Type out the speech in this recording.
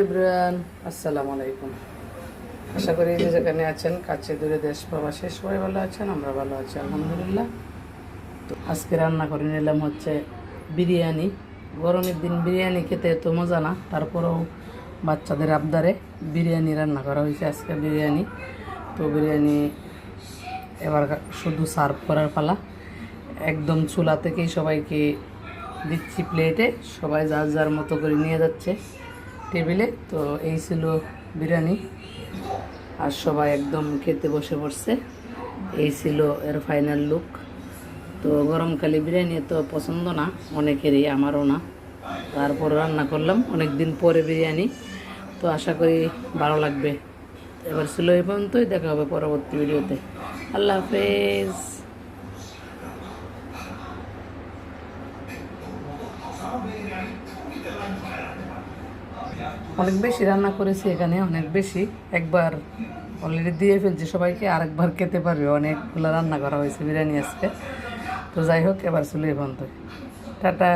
ইব্রান আসসালামু আলাইকুম। আশা করি যে যেখানে আছেন কাছে দূরে দেশ প্রবাসে সবাই ভালো আছেন, আমরা ভালো আছি আলহামদুলিল্লাহ। তো আজকে রান্না করে নিলাম হচ্ছে বিরিয়ানি। গরমের দিন বিরিয়ানি খেতে এত মজা না, তারপরেও বাচ্চাদের আবদারে বিরিয়ানি রান্না করা হয়েছে। আজকে বিরিয়ানি, তো বিরিয়ানি এবার শুধু সার্ভ করার পালা। একদম চুলা থেকেই সবাইকে দিচ্ছি প্লেটে, সবাই যার যার মতো করে নিয়ে যাচ্ছে টেবিলে। তো এই ছিল বিরিয়ানি, আর সবাই একদম খেতে বসে পড়ছে। এই ছিল এর ফাইনাল লুক। তো গরমকালে বিরিয়ানি তো পছন্দ না অনেকেরই, আমারও না, তারপর রান্না করলাম অনেক দিন পরে বিরিয়ানি। তো আশা করি ভালো লাগবে। এবার ছিল এই পর্যন্তই, দেখা হবে পরবর্তী ভিডিওতে। আল্লাহ হাফেজ। অনেক বেশি রান্না করেছি এখানে, অনেক বেশি। একবার অলরেডি দিয়ে ফেলছি সবাইকে, আরেকবার খেতে পারবে। অনেকগুলো রান্না করা হয়েছে বিরিয়ানি আজকে। তো যাই হোক, এবার ছিল এই পর্যন্ত। টাটা।